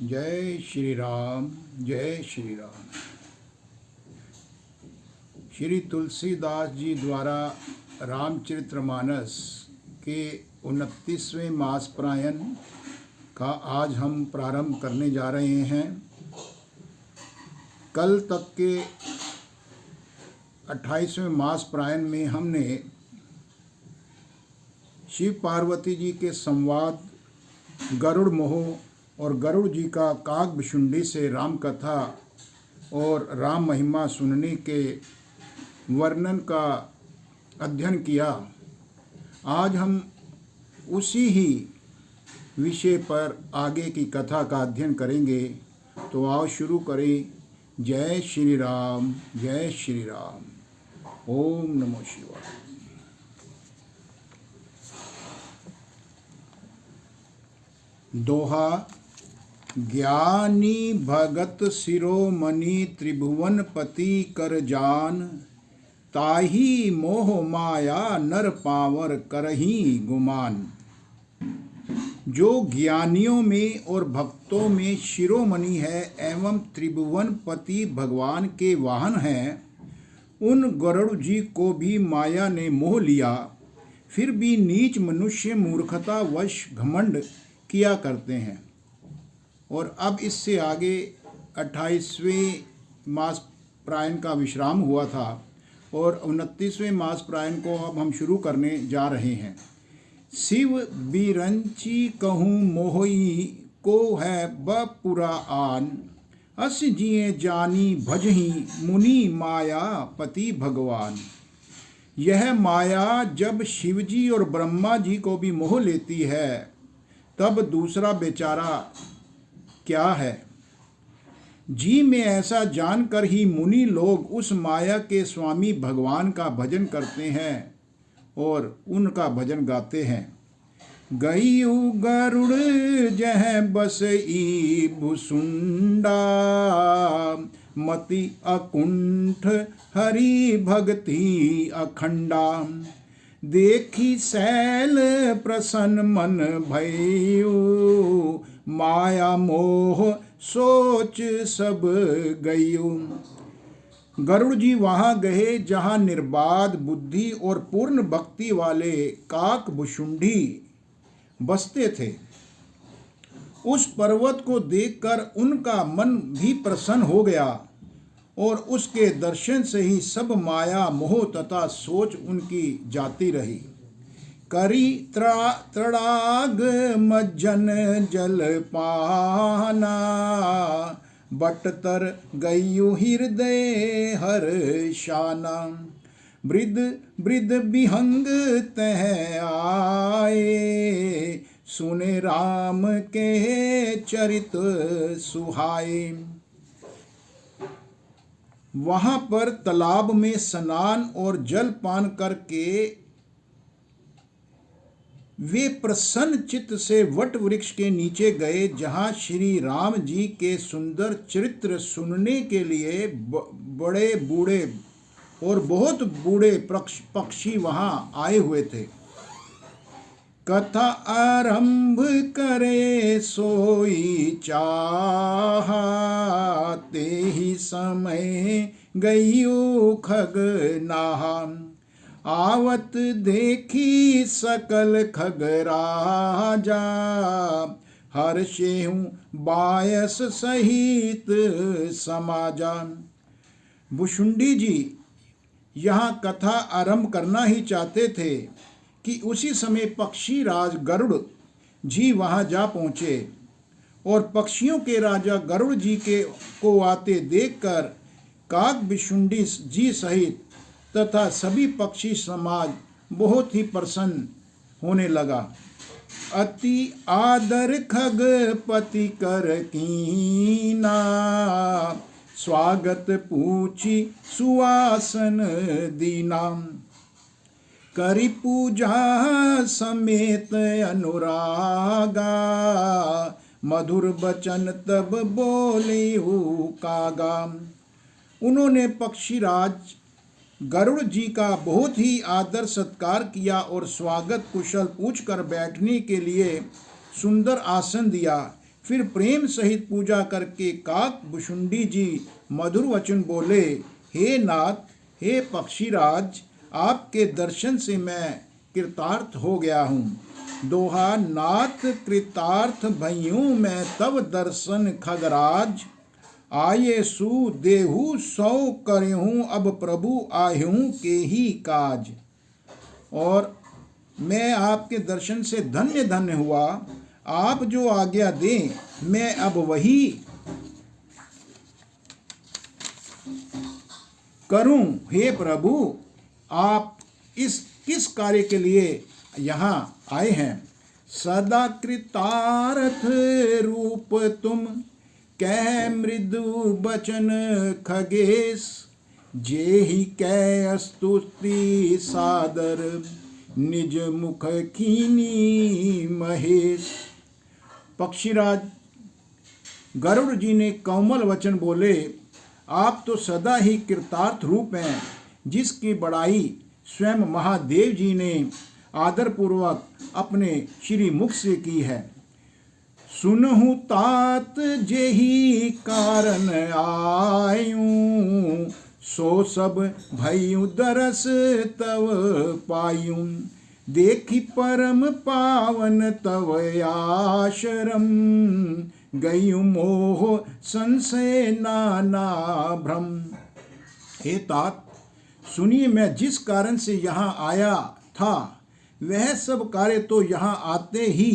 जय श्री राम, जय श्री राम। श्री तुलसीदास जी द्वारा रामचरितमानस के 29वें मास प्रायण का आज हम प्रारंभ करने जा रहे हैं। कल तक के 28वें मास प्रायण में हमने शिव पार्वती जी के संवाद, गरुड़ मोह और गरुड़ जी का काकभुशुंडी से राम कथा और राम महिमा सुनने के वर्णन का अध्ययन किया। आज हम उसी ही विषय पर आगे की कथा का अध्ययन करेंगे। तो आओ शुरू करें। जय श्री राम, जय श्री राम। ओम नमो शिवाय। दोहा। ज्ञानी भगत शिरोमणि त्रिभुवनपति कर जान, ताही मोह माया नर पावर करही गुमान। जो ज्ञानियों में और भक्तों में शिरोमणि है एवं त्रिभुवनपति भगवान के वाहन हैं, उन गरुड़ जी को भी माया ने मोह लिया। फिर भी नीच मनुष्य मूर्खता वश घमंड किया करते हैं। और अब इससे आगे 28वें मास प्रायण का विश्राम हुआ था और 29वें मास प्रायण को अब हम शुरू करने जा रहे हैं। शिव बिरंची कहूँ मोहई को है बपुरा आन, अस जिए जानी भजही मुनि माया पति भगवान। यह माया जब शिवजी और ब्रह्मा जी को भी मोह लेती है, तब दूसरा बेचारा क्या है। जी में ऐसा जानकर ही मुनि लोग उस माया के स्वामी भगवान का भजन करते हैं और उनका भजन गाते हैं। गयु गरुड़ जह बसई भुसुंडा, मति अकुंठ हरि भक्ति अखंडा। देखी सैल प्रसन्न मन भयु, माया मोह सोच सब गयु। गरुड़ जी वहाँ गए जहाँ निर्बाध बुद्धि और पूर्ण भक्ति वाले काकभुशुंडी बसते थे। उस पर्वत को देखकर उनका मन भी प्रसन्न हो गया और उसके दर्शन से ही सब माया मोह तथा सोच उनकी जाती रही। करी तड़ाग मज्जन जल पाना, बटतर गयु हृदय हर शाना। वृद्ध वृद्ध विहंग तह आए, सुने राम के चरित सुहाए। वहाँ पर तालाब में स्नान और जल पान करके वे प्रसन्न चित्त से वट वृक्ष के नीचे गए, जहाँ श्री राम जी के सुंदर चरित्र सुनने के लिए बड़े बूढ़े और बहुत बूढ़े पक्षी वहाँ आए हुए थे। कथा आरंभ करे सोई चाहा, ते ही समय गयु खग नाहा। आवत देखी सकल खग राजा, हर्षेहु बायस सहित समाजा। भुशुंडी जी यहाँ कथा आरंभ करना ही चाहते थे कि उसी समय पक्षी राज गरुड़ जी वहाँ जा पहुँचे और पक्षियों के राजा गरुड़ जी को आते देखकर काकभुशुंडी जी सहित तथा सभी पक्षी समाज बहुत ही प्रसन्न होने लगा। अति आदर खगपति कर कीना, स्वागत पूछी सुवासन दीना। करी पूजा समेत अनुरागा, मधुर बचन तब बोले कागा। उन्होंने पक्षीराज गरुड़ जी का बहुत ही आदर सत्कार किया और स्वागत कुशल पूछकर बैठने के लिए सुंदर आसन दिया। फिर प्रेम सहित पूजा करके काक भुशुंडी जी मधुर वचन बोले, हे नाथ, हे पक्षीराज, आपके दर्शन से मैं कृतार्थ हो गया हूँ। दोहा, नाथ कृतार्थ भइयूं मैं तब दर्शन खगराज, आये सु देहु सौ करहूँ अब प्रभु आह्यूं के ही काज। और मैं आपके दर्शन से धन्य धन्य हुआ। आप जो आज्ञा दें मैं अब वही करूं। हे प्रभु, आप इस किस कार्य के लिए यहाँ आए हैं? सदा कृतार्थ रूप तुम, कह मृदु बचन खगेश, जेहि कह स्तुति सादर, निज मुख कीनी महेश। पक्षीराज गरुड़ जी ने कोमल वचन बोले, आप तो सदा ही कृतार्थ रूप हैं, जिसकी बड़ाई स्वयं महादेव जी ने आदरपूर्वक अपने श्री मुख से की है। सुनहु तात जेहि कारण आयूं, सो सब भयु दरस तव पायूं, देखी परम पावन तव आश्रम, गयु मोह संशय नाना भ्रम। हे तात, सुनिए, मैं जिस कारण से यहाँ आया था वह सब कार्य तो यहाँ आते ही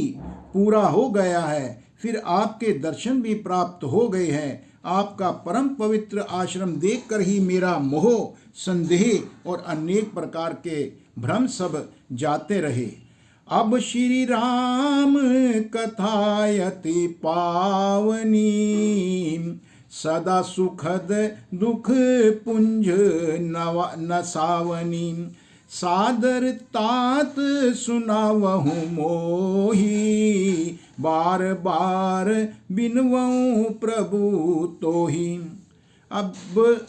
पूरा हो गया है। फिर आपके दर्शन भी प्राप्त हो गए हैं। आपका परम पवित्र आश्रम देखकर ही मेरा मोह, संदेह और अनेक प्रकार के भ्रम सब जाते रहे। अब श्री राम कथायति पावनी, सदा सुखद दुख पुंज नसावनी, सादर तात सुनावहु मोही, बार बार बिनवऊं प्रभु तोही। अब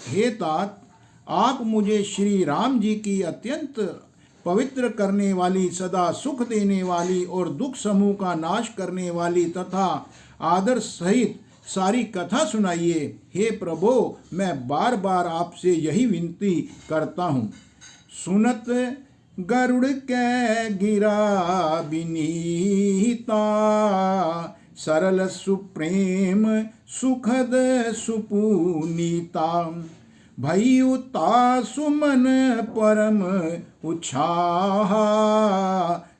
हे तात, आप मुझे श्री राम जी की अत्यंत पवित्र करने वाली, सदा सुख देने वाली और दुख समूह का नाश करने वाली तथा आदर सहित सारी कथा सुनाइए। हे प्रभो, मैं बार बार आपसे यही विनती करता हूँ। सुनत गरुड़ के गिरा विनीता, सरल सुप्रेम सुखद सुपुनीता, भयुता सुमन परम उछाहा,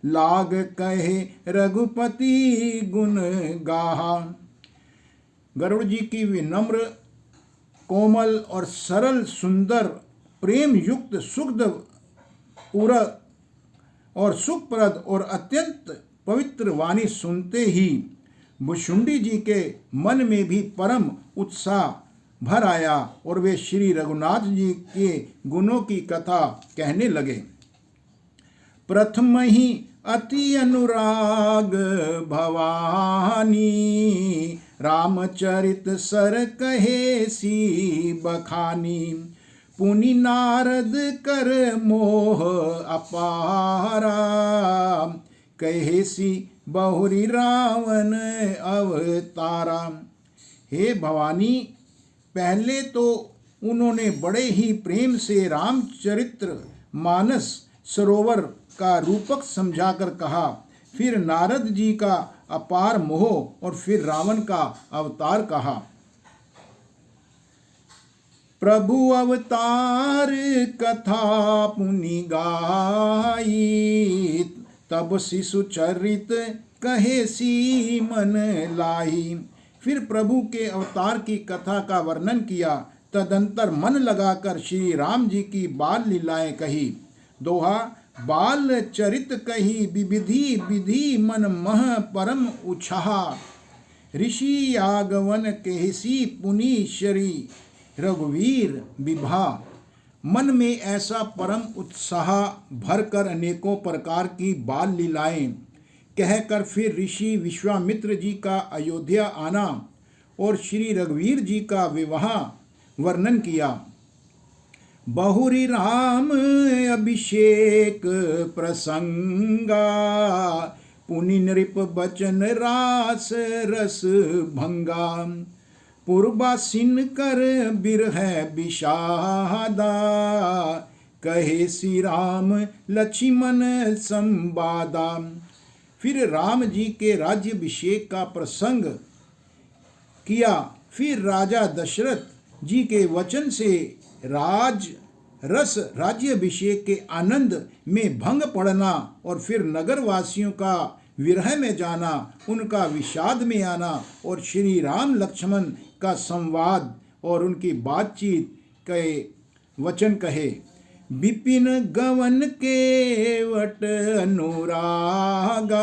लाग कहे रघुपति गुण गाहा। गरुड़ जी की विनम्र, कोमल और सरल, सुंदर, प्रेम युक्त, सुखद और सुखप्रद और अत्यंत पवित्र वाणी सुनते ही भुशुंडी जी के मन में भी परम उत्साह भर आया और वे श्री रघुनाथ जी के गुणों की कथा कहने लगे। प्रथम ही अति अनुराग भवानी, रामचरित सर कहे सी बखानी, पुनि नारद कर मोह अपारा, कहे सी बहुरी रावण अवतारा। हे भवानी, पहले तो उन्होंने बड़े ही प्रेम से रामचरित्र मानस सरोवर का रूपक समझाकर कहा, फिर नारद जी का अपार मोह और फिर रावण का अवतार कहा। प्रभु अवतार कथा पुनि गाई, तब शिशु चरित कहे सी मन लाई। फिर प्रभु के अवतार की कथा का वर्णन किया। तदंतर मन लगाकर श्री राम जी की बाल लीलाएं कही। दोहा, बाल चरित कही विविधि विधि, मन मह परम उछाहा, ऋषि आगवन केहसी पुनि श्री रघुवीर विभा। मन में ऐसा परम उत्साह भरकर अनेकों प्रकार की बाल लीलाएं कहकर फिर ऋषि विश्वामित्र जी का अयोध्या आना और श्री रघुवीर जी का विवाह वर्णन किया। बहुरी राम अभिषेक प्रसंगा, पुनि नृप बचन रास रस भंगा, पूर्वासीन कर बिरह विषादा, कहे श्री राम लक्ष्मण संवादा। फिर राम जी के राज्याभिषेक का प्रसंग किया। फिर राजा दशरथ जी के वचन से राज्याभिषेक के आनंद में भंग पड़ना और फिर नगर वासियों का विरह में जाना, उनका विषाद में आना और श्री राम लक्ष्मण का संवाद और उनकी बातचीत के वचन कहे। विपिन गवन केवट अनुरागा,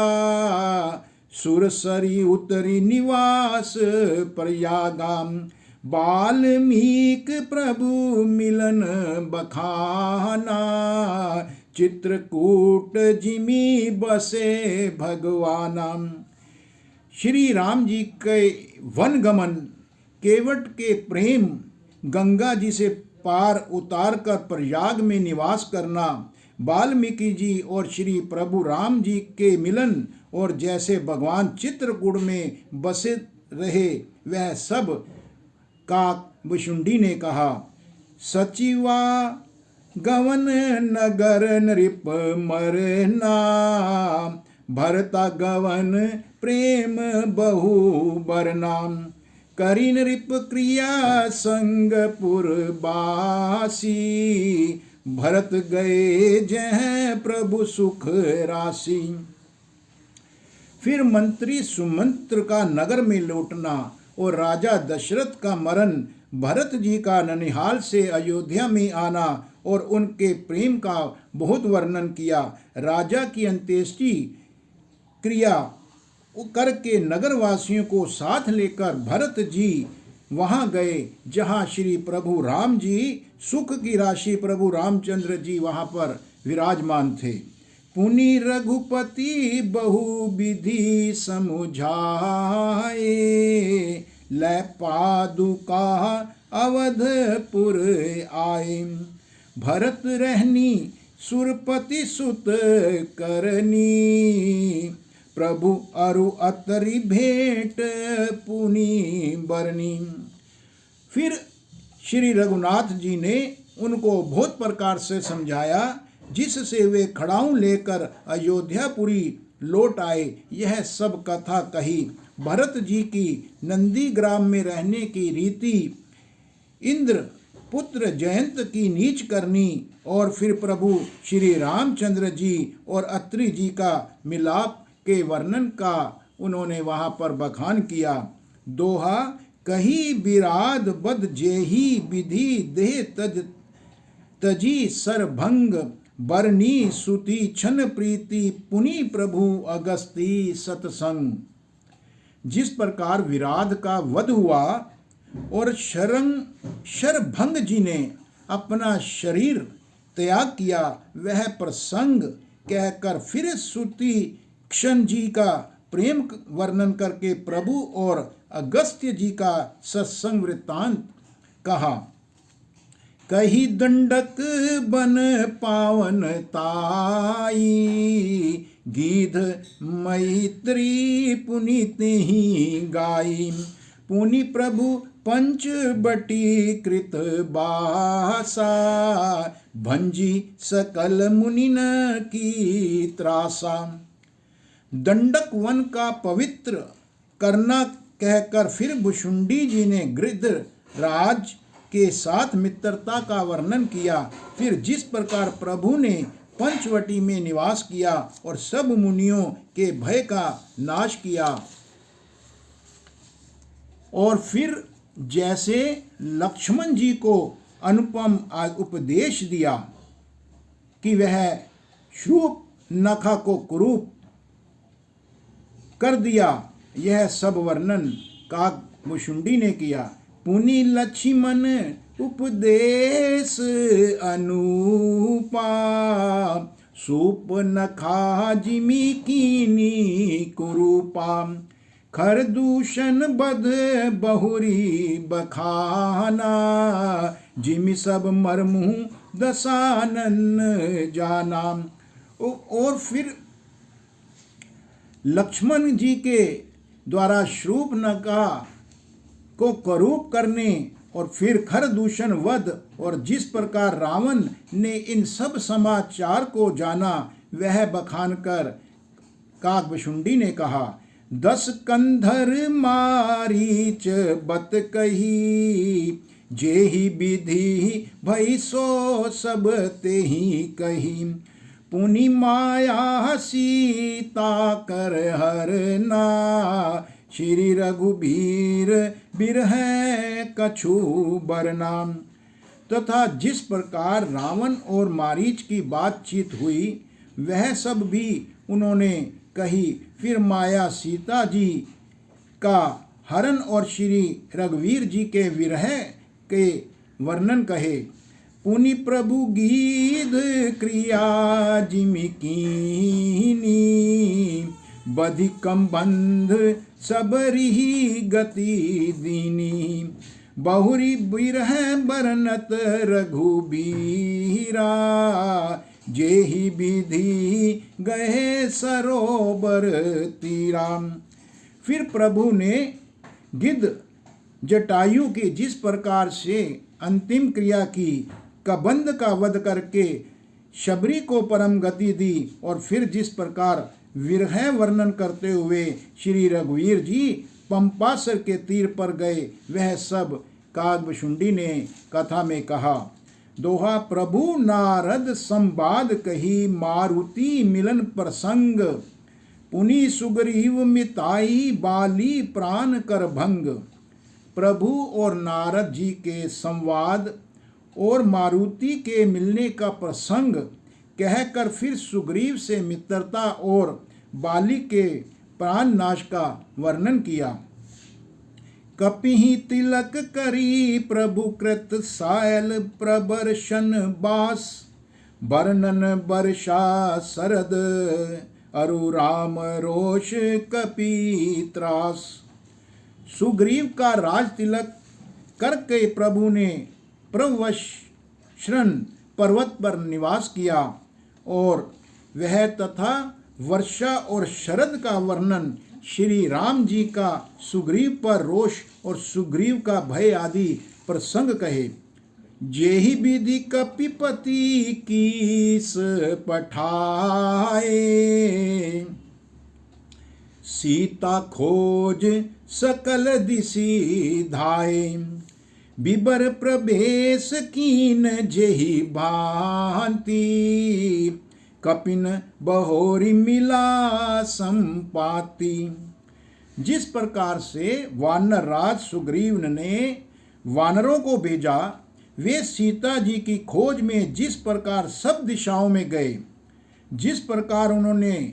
सुरसरी उतरी निवास प्रयागा, वाल्मीकि प्रभु मिलन बखाना, चित्रकूट जिमि बसे भगवाना। श्री राम जी के वन गमन, केवट के प्रेम, गंगा जी से पार उतार कर प्रयाग में निवास करना, वाल्मीकि जी और श्री प्रभु राम जी के मिलन और जैसे भगवान चित्रकूट में बसे रहे वह सब काकभुशुंडी ने कहा। सचिवा गवन नगर नृप मरना, भरता गवन प्रेम बहु बरना, करी नृप क्रिया संगपुर बासी, भरत गए जह प्रभु सुख राशि। फिर मंत्री सुमंत्र का नगर में लौटना और राजा दशरथ का मरण, भरत जी का ननिहाल से अयोध्या में आना और उनके प्रेम का बहुत वर्णन किया। राजा की अंत्येष्टि क्रिया करके नगरवासियों को साथ लेकर भरत जी वहां गए जहां श्री प्रभु राम जी सुख की राशि प्रभु रामचंद्र जी वहां पर विराजमान थे। पुनि रघुपति बहु विधि समुझाए, लै पादुका अवधपुर आए, भरत रहनी सुरपति सुत करनी, प्रभु अरु अतरी भेंट पुनि बरनी। फिर श्री रघुनाथ जी ने उनको बहुत प्रकार से समझाया जिससे वे खड़ाऊं लेकर अयोध्यापुरी लौट आए। यह सब कथा कही। भरत जी की नंदीग्राम में रहने की रीति, इंद्र पुत्र जयंत की नीच करनी और फिर प्रभु श्री रामचंद्र जी और अत्रि जी का मिलाप के वर्णन का उन्होंने वहां पर बखान किया। दोहा कही विराद बद जेही विधि देह तजी सरभंग, बरनी सुति छन प्रीति पुनि प्रभु अगस्ती सतसंग। जिस प्रकार विराध का वध हुआ और शरभंग जी ने अपना शरीर त्याग किया, वह प्रसंग कहकर फिर सुति क्षण जी का प्रेम वर्णन करके प्रभु और अगस्त्य जी का सत्संग वृत्तांत कहा। कही दंडक बन पावन ताई, गीध मैत्री पुनीत ही गाई, पुनि प्रभु पंच बटी कृत बासा, भंजी सकल मुनिन की त्रासा। दंडक वन का पवित्र करना कहकर फिर भुशुंडी जी ने गृध्र राज के साथ मित्रता का वर्णन किया। फिर जिस प्रकार प्रभु ने पंचवटी में निवास किया और सब मुनियों के भय का नाश किया, और फिर जैसे लक्ष्मण जी को अनुपम उपदेश दिया कि वह शूप नखा को कुरूप कर दिया, यह सब वर्णन काकभुशुंडी ने किया। पुनि लक्ष्मण उपदेश अनुपा, सूप नखा जिमि कीनी कुरूपा, खरदूषण बध बहुरी बखाना, जिमि सब मरमु दशानन जाना। और फिर लक्ष्मण जी के द्वारा शूर्पणखा को करूप करने और फिर खरदूषण वध और जिस प्रकार रावण ने इन सब समाचार को जाना वह बखान कर काकभुशुंडी ने कहा, 10 कंधर मारीच बत कही, जेहि विधि भई सो सब तेहि कही। पुनि माया सीता कर हरना, श्री रघुबीर बिरह कछु बरना। तथा जिस प्रकार रावण और मारीच की बातचीत हुई वह सब भी उन्होंने कही। फिर माया सीता जी का हरण और श्री रघुवीर जी के विरह के वर्णन कहे। पुनि प्रभु गीध क्रिया जिमि कीनी, बधिकम बंध सबरिहि गति दीनी। बहुरी बिरह बरनत रघुबीरा, जेहि विधि गए सरोवर तीरा। फिर प्रभु ने गिद्ध जटायु की जिस प्रकार से अंतिम क्रिया की, कबंध का वध करके शबरी को परम गति दी और फिर जिस प्रकार विरह वर्णन करते हुए श्री रघुवीर जी पंपासर के तीर पर गए वह सब काकभुशुंडी ने कथा में कहा। दोहा प्रभु नारद संवाद कही, मारुति मिलन प्रसंग, पुनि सुग्रीव मिताई बाली प्राण कर भंग। प्रभु और नारद जी के संवाद और मारुति के मिलने का प्रसंग कहकर फिर सुग्रीव से मित्रता और बाली के प्राण नाश का वर्णन किया। कपिहि तिलक करी प्रभु कृत सायल प्रबर्शन बास, वर्णन वर्षा शरद अरु राम रोष कपि त्रास। सुग्रीव का राज तिलक करके प्रभु ने प्रवश शरण पर्वत पर निवास किया और वह तथा वर्षा और शरद का वर्णन श्री राम जी का सुग्रीव पर रोष और सुग्रीव का भय आदि प्रसंग कहे। जेहि विधि कपिपति कीस पठाए, सीता खोज सकल दिशि धाये। बिबर प्रवेश कीन जेहि भांति, कपिन बहोरी मिला संपाति। जिस प्रकार से वानर राज सुग्रीव ने वानरों को भेजा, वे सीता जी की खोज में जिस प्रकार सब दिशाओं में गए, जिस प्रकार उन्होंने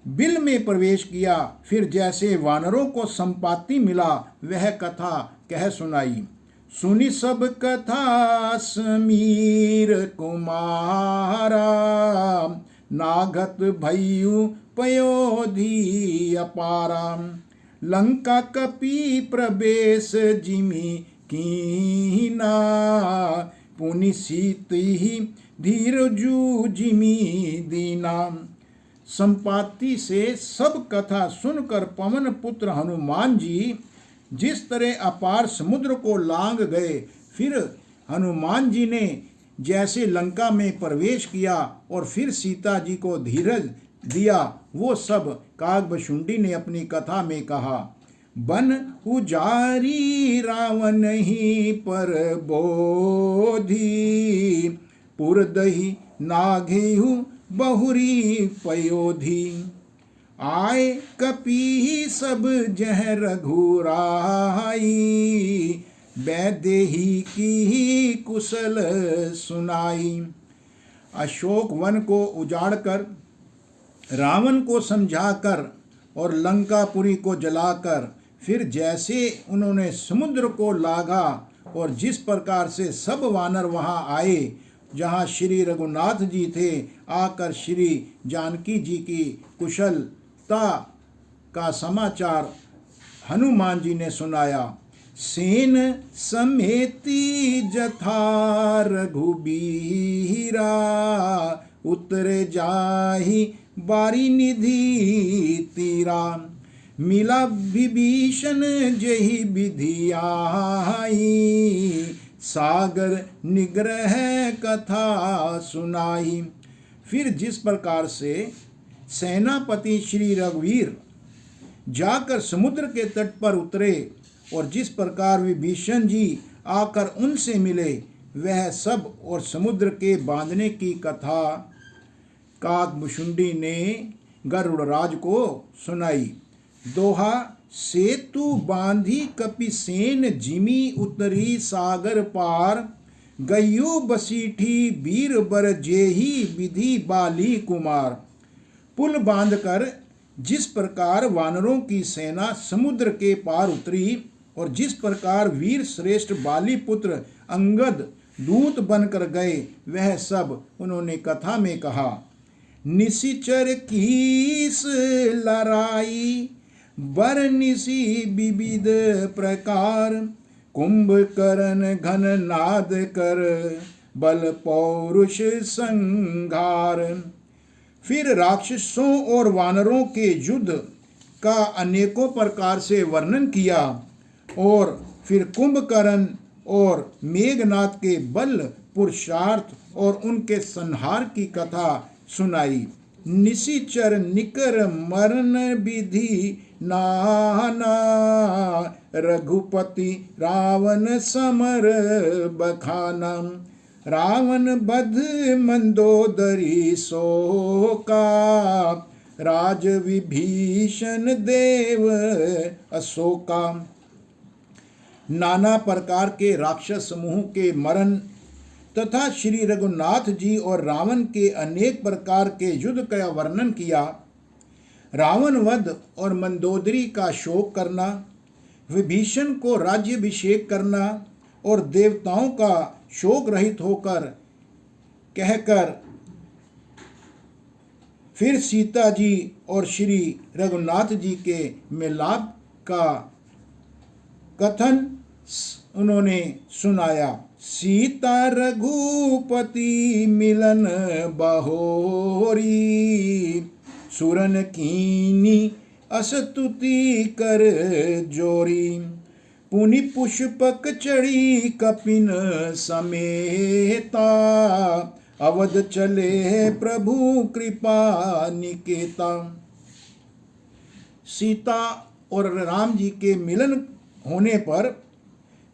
बिल में प्रवेश किया, फिर जैसे वानरों को संपाति मिला वह कथा कह सुनाई। सुनि सब कथा समीर कुमारा, नागत भयु पयोधि अपारा। लंका कपि प्रवेश जिमि कीना, पुनि सीति धीरजु जिमि दीना। संपाति से सब कथा सुनकर पवन पुत्र हनुमान जी जिस तरह अपार समुद्र को लांग गए, फिर हनुमान जी ने जैसे लंका में प्रवेश किया और फिर सीता जी को धीरज दिया, वो सब काकभुशुंडी ने अपनी कथा में कहा। बन उजारी रावण ही पर बोधि, पुरदहि नाघेहु बहुरी पयोधि। आए कपि सब जह रघुराई, वैदेही की कुशल सुनाई। अशोक वन को उजाड़कर, रावण को समझाकर और लंकापुरी को जलाकर फिर जैसे उन्होंने समुद्र को लागा और जिस प्रकार से सब वानर वहाँ आए जहाँ श्री रघुनाथ जी थे, आकर श्री जानकी जी की कुशलता का समाचार हनुमान जी ने सुनाया। सेन समेति जथा रघुबीरा, उतरे जाहि बारी निधि तीरा, मिला विभीषण जही विधि आई, सागर निग्रह कथा सुनाई। फिर जिस प्रकार से सेनापति श्री रघुवीर जाकर समुद्र के तट पर उतरे और जिस प्रकार विभीषण जी आकर उनसे मिले, वह सब और समुद्र के बांधने की कथा काकभुशुंडी ने गरुड़राज को सुनाई। दोहा, सेतु बांधी कपिसेन जिमी उतरी सागर पार, गयु बसीठी बीर बर जेही विधि बाली कुमार। पुल बांधकर जिस प्रकार वानरों की सेना समुद्र के पार उतरी और जिस प्रकार वीर श्रेष्ठ बाली पुत्र अंगद दूत बनकर गए, वह सब उन्होंने कथा में कहा। निशिचर कीस लड़ाई बर निशि विविध प्रकार, कुंभकर्ण घन नाद कर बल पौरुष संघार। फिर राक्षसों और वानरों के युद्ध का अनेकों प्रकार से वर्णन किया और फिर कुंभकर्ण और मेघनाद के बल पुरुषार्थ और उनके संहार की कथा सुनाई। निशिचर निकर मरण विधि नाना, रघुपति रावण समर बखाना, रावण बध मंदोदरी शोका, राज विभीषण देव अशोका। नाना प्रकार के राक्षस समूह के मरण तथा श्री रघुनाथ जी और रावण के अनेक प्रकार के युद्ध का वर्णन किया। रावण वध और मंदोदरी का शोक करना, विभीषण को राज्याभिषेक करना और देवताओं का शोक रहित होकर कहकर फिर सीता जी और श्री रघुनाथ जी के मिलाप का कथन उन्होंने सुनाया। सीता रघुपति मिलन बहोरी, सुरन कीनी अस्तुति कर जोरी, पुनि पुष्पक चढ़ी कपिन समेता, अवध चले प्रभु कृपा निकेता। सीता और राम जी के मिलन होने पर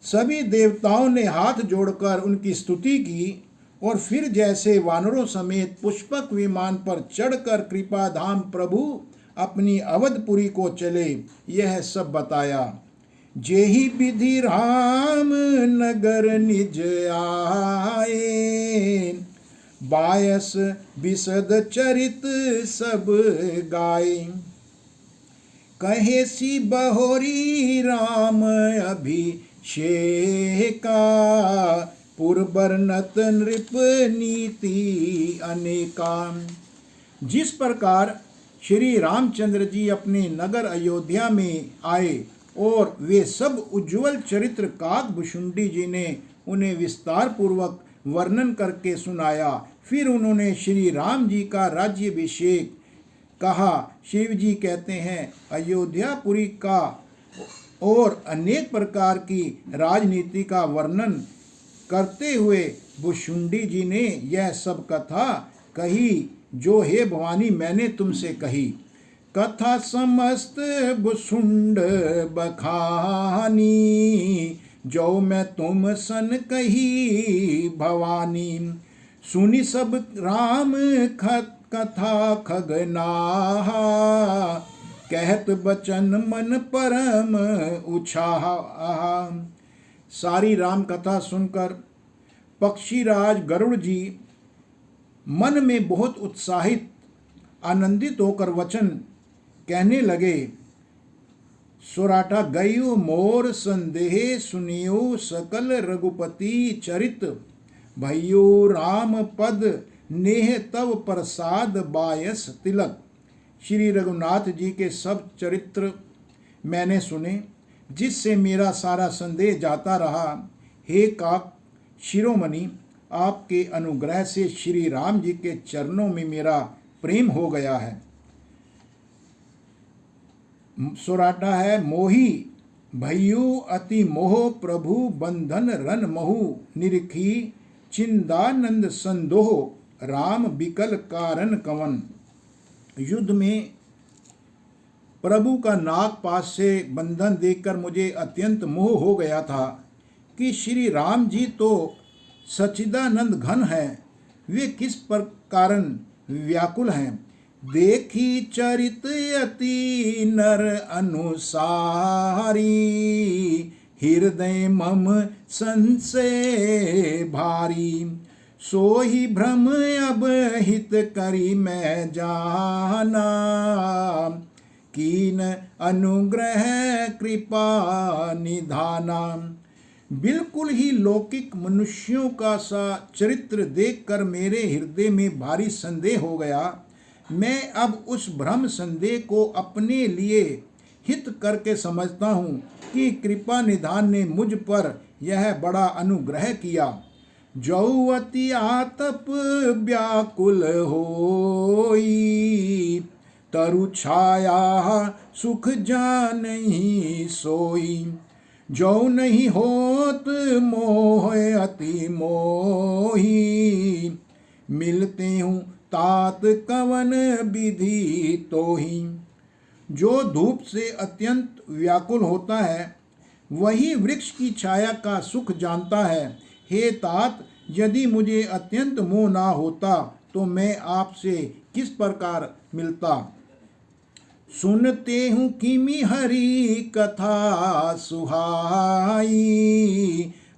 सभी देवताओं ने हाथ जोड़कर उनकी स्तुति की और फिर जैसे वानरों समेत पुष्पक विमान पर चढ़कर कृपाधाम प्रभु अपनी अवधपुरी को चले, यह सब बताया। जेहि विधि राम नगर निज आए, बायस विशद चरित सब गाए, कहे सी बहोरी राम अभिषेका, पुरबरनत नृप नीति अनेका। जिस प्रकार श्री रामचंद्र जी अपने नगर अयोध्या में आए और वे सब उज्ज्वल चरित्र काकभुशुंडी जी ने उन्हें विस्तार पूर्वक वर्णन करके सुनाया। फिर उन्होंने श्री राम जी का राज्याभिषेक कहा। शिव जी कहते हैं, अयोध्यापुरी का और अनेक प्रकार की राजनीति का वर्णन करते हुए भुशुंडी जी ने यह सब कथा कही, जो हे भवानी मैंने तुमसे कही। कथा समस्त भुशुंड बखानी, जो मैं तुम सन कही भवानी, सुनी सब राम कथा खगनाहा, कहत बचन मन परम उछाह। सारी राम कथा सुनकर पक्षीराज गरुड़ जी मन में बहुत उत्साहित आनंदित होकर वचन कहने लगे। सोराठा गयो मोर संदेह सुनियो, सकल रघुपति चरित, भयो राम पद नेह तव प्रसाद बायस तिलक। श्री रघुनाथ जी के सब चरित्र मैंने सुने, जिससे मेरा सारा संदेह जाता रहा। हे काक शिरोमणि, आपके अनुग्रह से श्री राम जी के चरणों में मेरा प्रेम हो गया है। सोराटा है, मोही भय्यू अति मोह प्रभु बंधन रन महु निरखी चिंदानंद संदोह राम बिकल कारण कवन। युद्ध में प्रभु का नागपाश से बंधन देखकर मुझे अत्यंत मोह हो गया था कि श्री राम जी तो सच्चिदानंद घन है, वे किस प्रकार व्याकुल हैं। देखी चरित अति नर अनुसारी हृदय मम संशय भारी। सोही भ्रम अब हित करी मैं जाना कीन अनुग्रह कृपा निधाना। बिल्कुल ही लौकिक मनुष्यों का सा चरित्र देखकर मेरे हृदय में भारी संदेह हो गया। मैं अब उस भ्रम संदेह को अपने लिए हित करके समझता हूँ कि कृपा निधान ने मुझ पर यह बड़ा अनुग्रह किया। जौ अति आतप व्याकुल होई तरु छाया सुख जानहि सोई। जो नहीं होत मोह अति मोही मिलते हूँ तात कवन विधि तोही। जो धूप से अत्यंत व्याकुल होता है वही वृक्ष की छाया का सुख जानता है। हे तात, यदि मुझे अत्यंत मोह ना होता तो मैं आपसे किस प्रकार मिलता। सुनते हूँ किमि हरि कथा सुहाई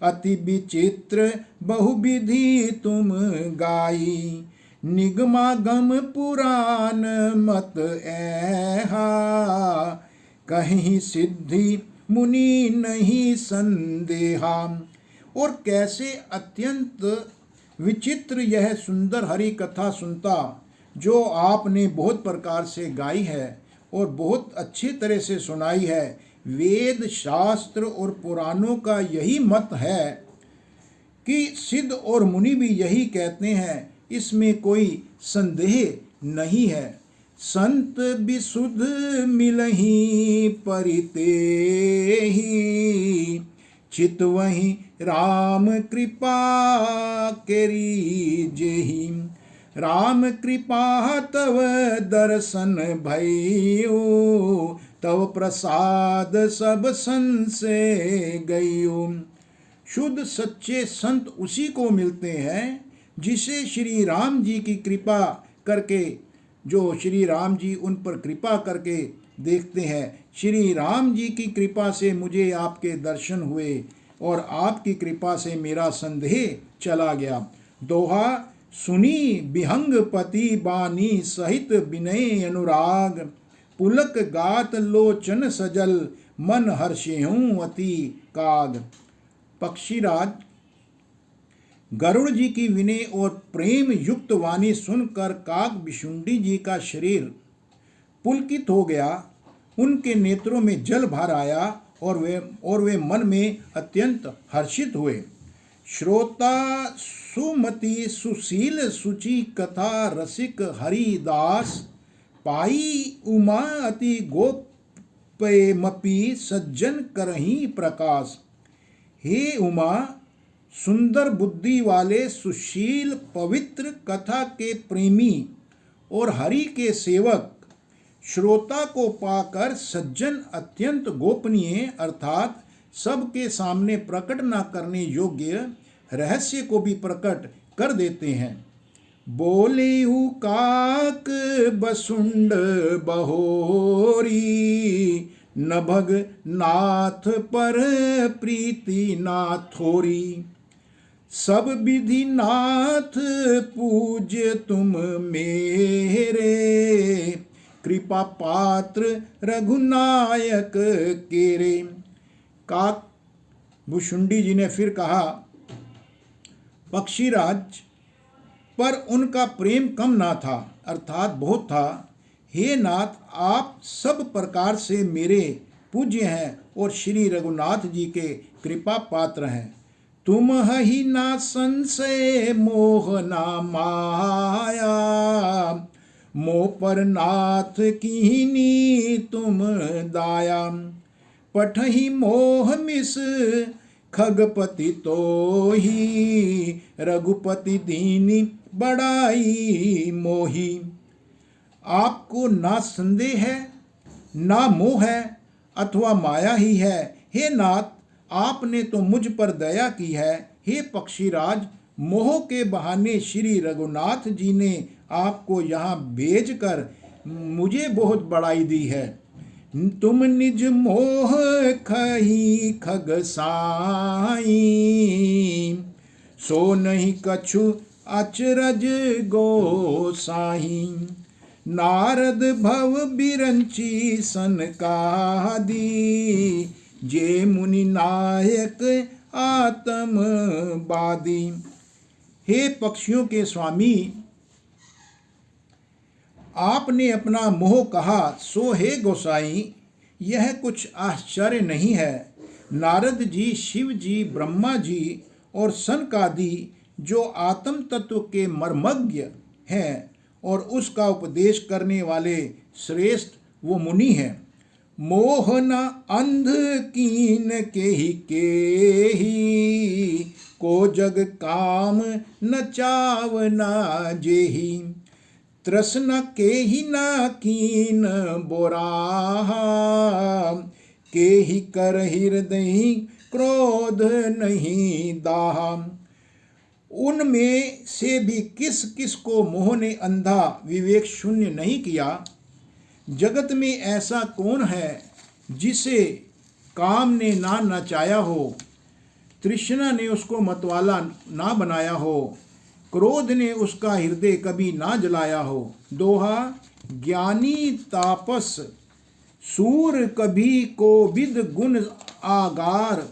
अति विचित्र बहुविधि तुम गाई। निगमागम पुराण मत ऐहा कहीं सिद्धि मुनि नहीं संदेहा। और कैसे अत्यंत विचित्र यह सुंदर हरि कथा सुनता जो आपने बहुत प्रकार से गाई है और बहुत अच्छी तरह से सुनाई है। वेद शास्त्र और पुराणों का यही मत है कि सिद्ध और मुनि भी यही कहते हैं, इसमें कोई संदेह नहीं है। संत विशुद्ध मिलहि परिते ही चित वही राम कृपा केरी जेहि। राम कृपा तव दर्शन भयो तव प्रसाद सब संशय गयो। शुद्ध सच्चे संत उसी को मिलते हैं जिसे श्री राम जी की कृपा करके, जो श्री राम जी उन पर कृपा करके देखते हैं। श्री राम जी की कृपा से मुझे आपके दर्शन हुए और आपकी कृपा से मेरा संदेह चला गया। दोहा सुनी विहंग पति बानी सहित विनय अनुराग पुलक गात लोचन सजल मन हर्षेहूँ अति काग। पक्षीराज, गरुड़ जी की विनय और प्रेम युक्त वाणी सुनकर काग विशुंडी जी का शरीर पुलकित हो गया। उनके नेत्रों में जल भर आया और वे मन में अत्यंत हर्षित हुए। श्रोता सुमति सुशील सुचि कथा रसिक हरिदास पाई उमा अति गोपमपि सज्जन करही प्रकाश। हे उमा, सुंदर बुद्धि वाले सुशील पवित्र कथा के प्रेमी और हरि के सेवक श्रोता को पाकर सज्जन अत्यंत गोपनीय अर्थात सबके सामने प्रकट न करने योग्य रहस्य को भी प्रकट कर देते हैं। बोलेऊ काक बसुंड बहोरी नभग नाथ पर प्रीति नाथोरी। सब विधि नाथ पूज्य तुम मेरे कृपा पात्र रघुनायक केरे। काक भुशुंडी जी ने फिर कहा, पक्षीराज, पर उनका प्रेम कम ना था अर्थात बहुत था। हे नाथ, आप सब प्रकार से मेरे पूज्य हैं और श्री रघुनाथ जी के कृपा पात्र हैं। तुम ही ना संशय मोह ना माया मोह पर नाथ कीनी तुम दाया। पठहि मोह मिस खगपति तोहि, रघुपति दीनी बड़ाई मोही। आपको ना संदेह है, ना मोह है, अथवा माया ही है। हे नाथ, आपने तो मुझ पर दया की है। हे पक्षीराज, मोह के बहाने श्री रघुनाथ जी ने आपको यहाँ भेजकर मुझे बहुत बड़ाई दी है। तुम निज मोह खही खग साई, सो नहीं कछु अचरज गोसाई। नारद भव बिरंची सनकादि, जे मुनि नायक आत्म बादी। हे पक्षियों के स्वामी, आपने अपना मोह कहा, सो हे गोसाई, यह कुछ आश्चर्य नहीं है। नारद जी, शिव जी, ब्रह्मा जी और सनकादि जो आत्म तत्व के मर्मज्ञ हैं और उसका उपदेश करने वाले श्रेष्ठ वो मुनि हैं। मोह न अंध कीन के ही, को जग काम न चावना जेही। तृष्ण के ही न कीन बोराहा, के ही कर हृदय क्रोध नहीं दाहा। उनमें से भी किस किस को मोह ने अंधा विवेक शून्य नहीं किया। जगत में ऐसा कौन है जिसे काम ने ना नचाया हो, तृष्णा ने उसको मतवाला ना बनाया हो, क्रोध ने उसका हृदय कभी ना जलाया हो। दोहा, ज्ञानी तापस सूर कभी को विद गुण आगार,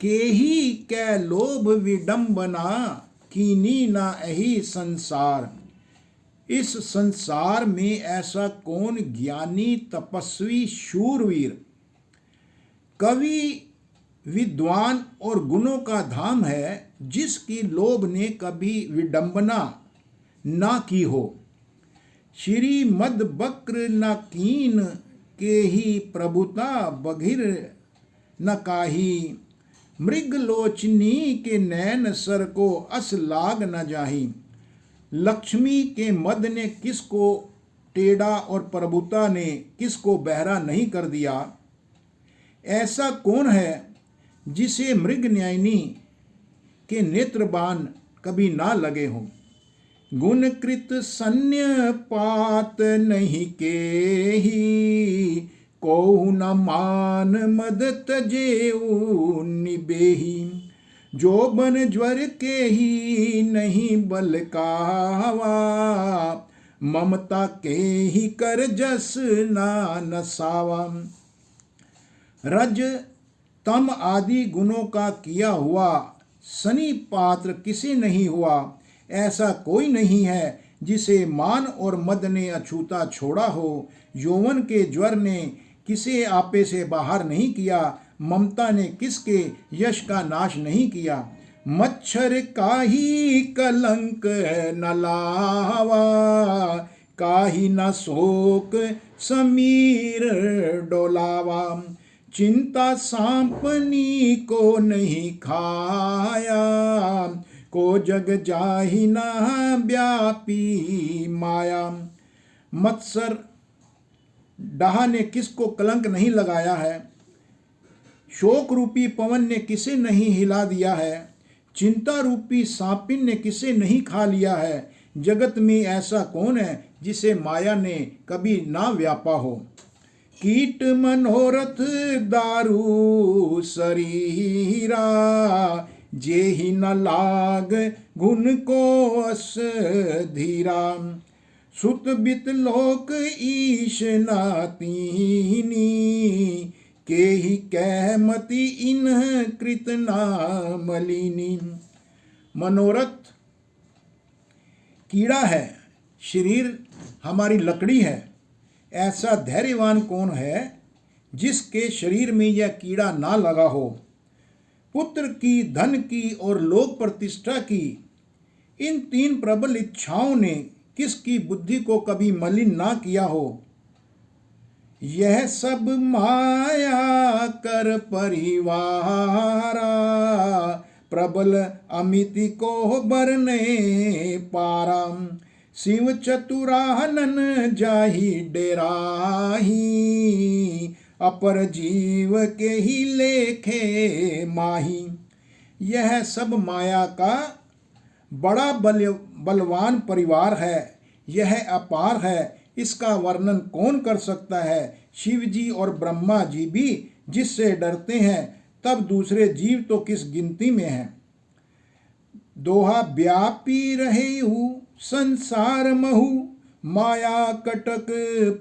के ही कै लोभ विडंबना, कीनी ना यही संसार। इस संसार में ऐसा कौन ज्ञानी तपस्वी शूरवीर, कवि, विद्वान और गुणों का धाम है, जिसकी लोभ ने कभी विडंबना ना की हो। श्री मद बक्र न कीन, के ही प्रभुता बघिर न काही। मृग लोचनी के नैन सर को अस लाग न जाही। लक्ष्मी के मद ने किसको टेढ़ा और प्रभुता ने किसको बहरा नहीं कर दिया। ऐसा कौन है जिसे मृग न्यायनी के नेत्रबान कभी ना लगे हों। गुण कृत सन्य पात नहीं के ही, कोहु न मान मद तजेऊ निबेही। जो बन ज्वर के ही नहीं बल कावा, ममता के ही कर जस ना नसावा। रज तम आदि गुणों का किया हुआ सनी पात्र किसे नहीं हुआ। ऐसा कोई नहीं है जिसे मान और मद ने अछूता छोड़ा हो। यौवन के ज्वर ने किसे आपे से बाहर नहीं किया। ममता ने किसके यश का नाश नहीं किया। मच्छर काही कलंक न लावा, काही न शोक समीर डोलावा। चिंता सांपनी को नहीं खाया, को जग जाहि न व्यापी माया। मत्सर डाह ने किसको कलंक नहीं लगाया है। शोक रूपी पवन ने किसे नहीं हिला दिया है। चिंता रूपी सांपिन ने किसे नहीं खा लिया है। जगत में ऐसा कौन है जिसे माया ने कभी ना व्यापा हो। कीट मनोरथ दारू शरीरा, जेहि न लाग गुण को अस धीरा। सुत बित लोक ईश नातीनी, के ही कहमति इन कृत नामलिनी। मनोरथ कीड़ा है, शरीर हमारी लकड़ी है। ऐसा धैर्यवान कौन है जिसके शरीर में यह कीड़ा ना लगा हो। पुत्र की, धन की और लोक प्रतिष्ठा की इन तीन प्रबल इच्छाओं ने किसकी बुद्धि को कभी मलिन ना किया हो। यह सब माया कर परिवारा, प्रबल अमिति को बरने पारा। शिव चतुरानन जाहि डेराही, अपर जीव के ही लेखे माही। यह सब माया का बड़ा बलवान परिवार है, यह अपार है, इसका वर्णन कौन कर सकता है। शिव जी और ब्रह्मा जी भी जिससे डरते हैं, तब दूसरे जीव तो किस गिनती में हैं। दोहा व्यापी रहेहु संसार महु, माया कटक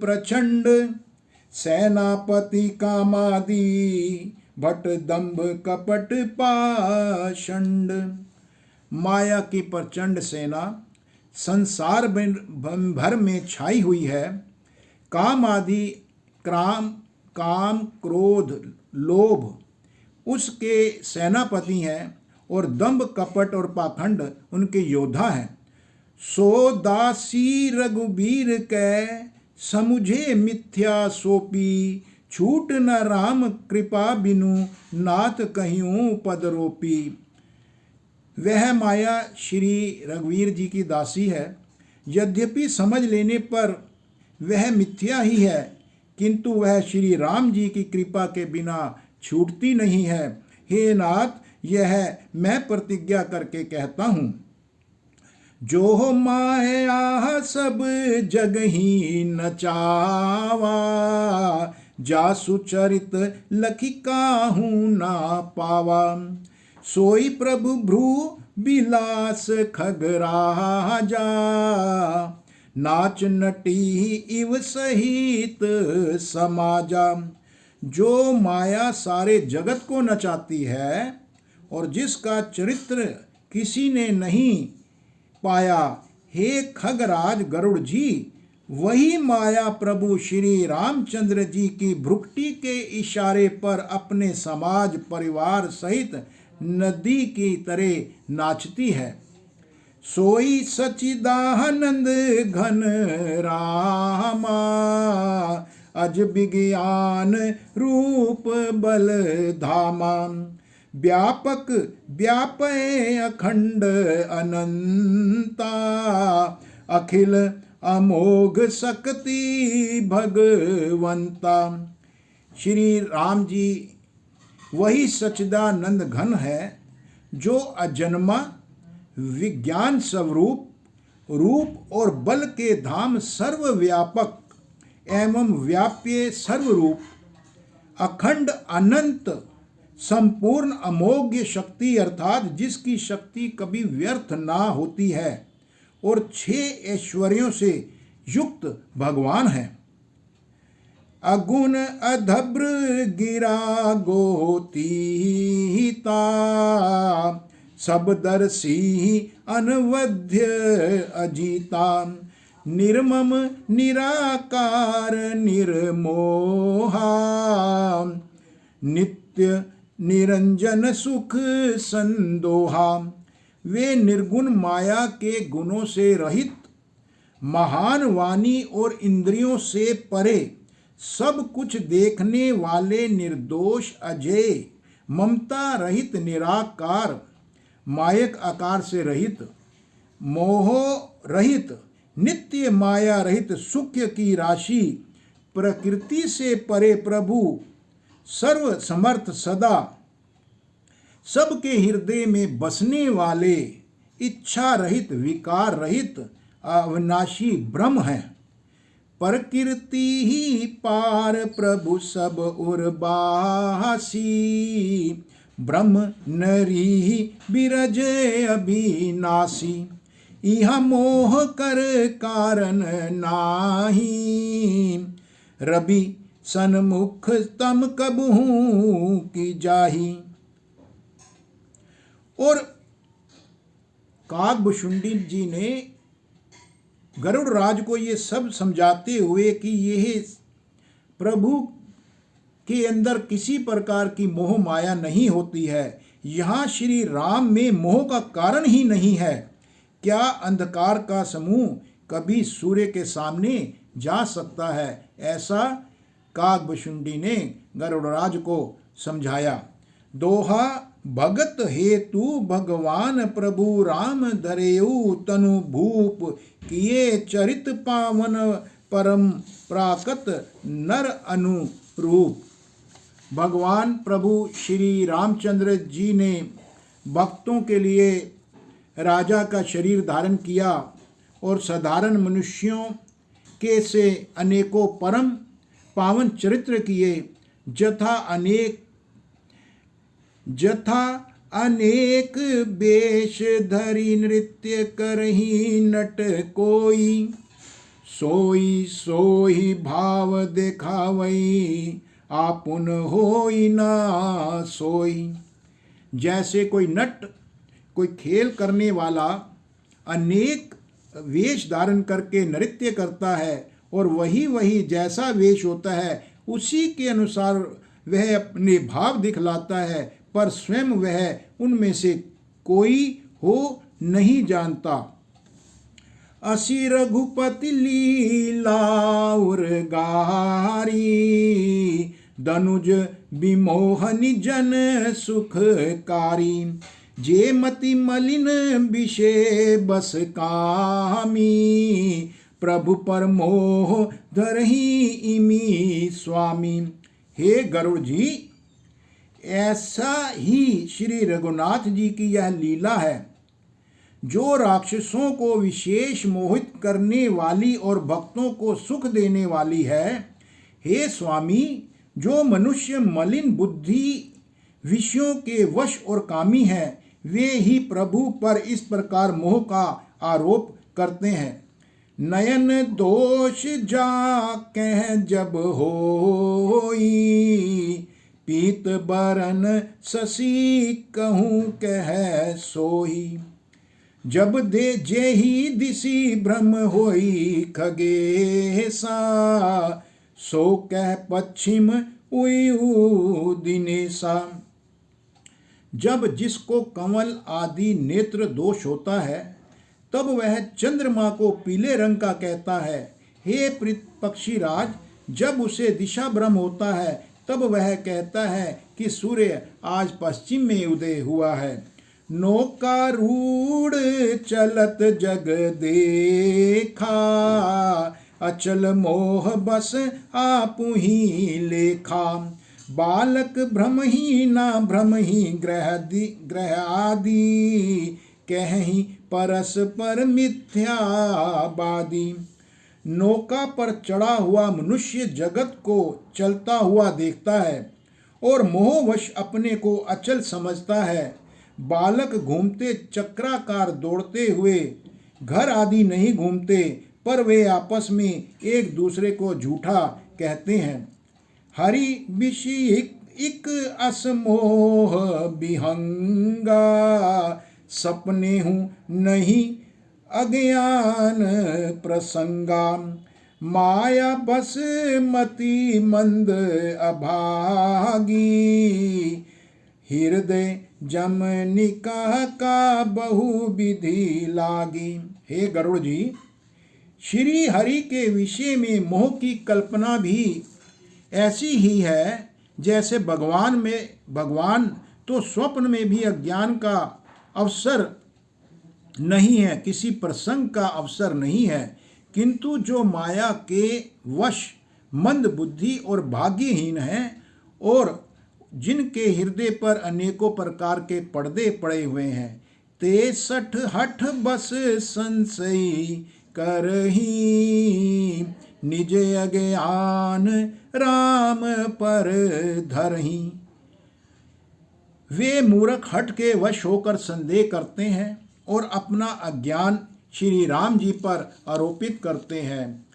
प्रचंड। सेनापति कामादि भट दंभ कपट पाषंड। माया की प्रचंड सेना संसार भर में छाई हुई है। काम आदि काम क्रोध लोभ उसके सेनापति हैं, और दंभ कपट और पाखंड उनके योद्धा हैं। सो दासी रघुबीर कै, समुझे मिथ्या सोपी। छूट न राम कृपा बिनु, नाथ कहियूं पदरोपी। वह माया श्री रघुवीर जी की दासी है। यद्यपि समझ लेने पर वह मिथ्या ही है, किंतु वह श्री राम जी की कृपा के बिना छूटती नहीं है। हे नाथ, यह मैं प्रतिज्ञा करके कहता हूँ। जो माया सब जग ही नचावा, जासु चरित लखी काहू ना पावा। सोई प्रभु भ्रू बिलास खगराजा, नाच नटी इव सहित समाजा। जो माया सारे जगत को नचाती है और जिसका चरित्र किसी ने नहीं पाया, हे खगराज गरुड़ जी, वही माया प्रभु श्री रामचंद्र जी की भ्रुकुटी के इशारे पर अपने समाज परिवार सहित नदी की तरह नाचती है। सोई सचिदानंद घन रामा, अज विज्ञान रूप बल धामा। व्यापक व्यापय अखंड अनंता, अखिल अमोघ शक्ति भगवंता। श्री राम जी वही सच्चिदानंद घन है, जो अजन्मा विज्ञान स्वरूप रूप और बल के धाम, सर्वव्यापक एवं व्याप्य सर्वरूप, अखंड अनंत संपूर्ण अमोघ शक्ति अर्थात जिसकी शक्ति कभी व्यर्थ ना होती है, और 6 ऐश्वर्यों से युक्त भगवान है। अगुण अधब्र गिरा गोतीता, सबदर्शी अनवध्य अजीता। निर्मम निराकार निर्मोहा, नित्य निरंजन सुख संदोहा। वे निर्गुण माया के गुणों से रहित, महान वाणी और इंद्रियों से परे, सब कुछ देखने वाले निर्दोष अजय, ममता रहित निराकार, मायक आकार से रहित, मोह रहित, नित्य माया रहित, सुख की राशि, प्रकृति से परे प्रभु, सर्व समर्थ सदा सबके हृदय में बसने वाले, इच्छा रहित, विकार रहित, अविनाशी ब्रह्म है। प्रकृति ही पार प्रभु सब उर्वासी, ब्रह्म नरी बिरज अभिनाशी। इह मोह कर कारण नाही, रवि सन्मुख तम कबहू की जाही। और काकभुषुंडी जी ने गरुड़ राज को ये सब समझाते हुए कि यह प्रभु के अंदर किसी प्रकार की मोह माया नहीं होती है, यहाँ श्री राम में मोह का कारण ही नहीं है। क्या अंधकार का समूह कभी सूर्य के सामने जा सकता है, ऐसा कागभुशुंडी ने गरुड़राज को समझाया। दोहा भगत हेतु भगवान प्रभु राम धरेऊ तनु भूप किए चरित पावन परम प्राकत नर अनुरूप। भगवान प्रभु श्री रामचंद्र जी ने भक्तों के लिए राजा का शरीर धारण किया और साधारण मनुष्यों के से अनेकों परम पावन चरित्र किए। जथा अनेक वेश धरी नृत्य करही नट कोई, सोई सोई भाव देखावई आपुन होई ना सोई। जैसे कोई नट, कोई खेल करने वाला अनेक वेश धारण करके नृत्य करता है और वही जैसा वेश होता है उसी के अनुसार वह अपने भाव दिखलाता है, पर स्वयं वह उनमें से कोई हो नहीं जानता। असी रघुपति लीला उरगारी, दनुज विमोहनि जन सुखकारी। जे मति मलिन विषय बस कामी, प्रभु पर मोह धरही इमी स्वामी। हे गरुड़ जी, ऐसा ही श्री रघुनाथ जी की यह लीला है जो राक्षसों को विशेष मोहित करने वाली और भक्तों को सुख देने वाली है। हे स्वामी, जो मनुष्य मलिन बुद्धि विषयों के वश और कामी हैं, वे ही प्रभु पर इस प्रकार मोह का आरोप करते हैं। नयन दोष जा कह जब होई, पीत बरन शशि कहूँ कह सोई। जब दे जेहि दिशि भ्रम होई खगेसा, सो कह पश्चिम उयु दिनेसा। जब जिसको कंवल आदि नेत्र दोष होता है, तब वह चंद्रमा को पीले रंग का कहता है। हे पक्षीराज, जब उसे दिशा भ्रम होता है, तब वह कहता है कि सूर्य आज पश्चिम में उदय हुआ है। नौकारूढ़ चलत जग देखा, अचल मोह बस आपु ही लेखा। बालक भ्रम ही ना भ्रम ही ग्रह आदि, कहीं परस्पर मिथ्याबादी। नौका पर चढ़ा हुआ मनुष्य जगत को चलता हुआ देखता है और मोहवश अपने को अचल समझता है। बालक घूमते चक्राकार दौड़ते हुए घर आदि नहीं घूमते, पर वे आपस में एक दूसरे को झूठा कहते हैं। हरि विषय इक असमोह विहंगा, सपने हूँ नहीं अज्ञान प्रसंगा। माया बस मति मंद अभागी, हृदय जमनिका का बहु विधि लागी। हे गरुड़ जी, श्री हरि के विषय में मोह की कल्पना भी ऐसी ही है जैसे भगवान तो स्वप्न में भी अज्ञान का अवसर नहीं है, किसी प्रसंग का अवसर नहीं है, किंतु जो माया के वश मंद बुद्धि और भाग्यहीन हैं और जिनके हृदय पर अनेकों प्रकार के पर्दे पड़े हुए हैं, ते सठ हठ बस संशयी करही, निज अज्ञान राम पर धरही। वे मूर्ख हठ के वश होकर संदेह करते हैं और अपना अज्ञान श्री राम जी पर आरोपित करते हैं।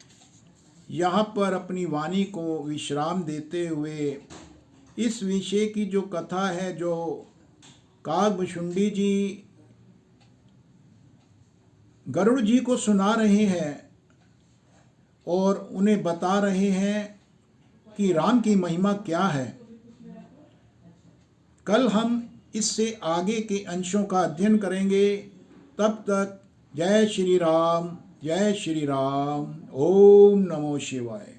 यहाँ पर अपनी वाणी को विश्राम देते हुए इस विषय की जो कथा है, जो कागभुशुंडी जी गरुड़ जी को सुना रहे हैं और उन्हें बता रहे हैं कि राम की महिमा क्या है। कल हम इससे आगे के अंशों का अध्ययन करेंगे। तब तक जय श्री राम, जय श्री राम। ओम नमो शिवाय।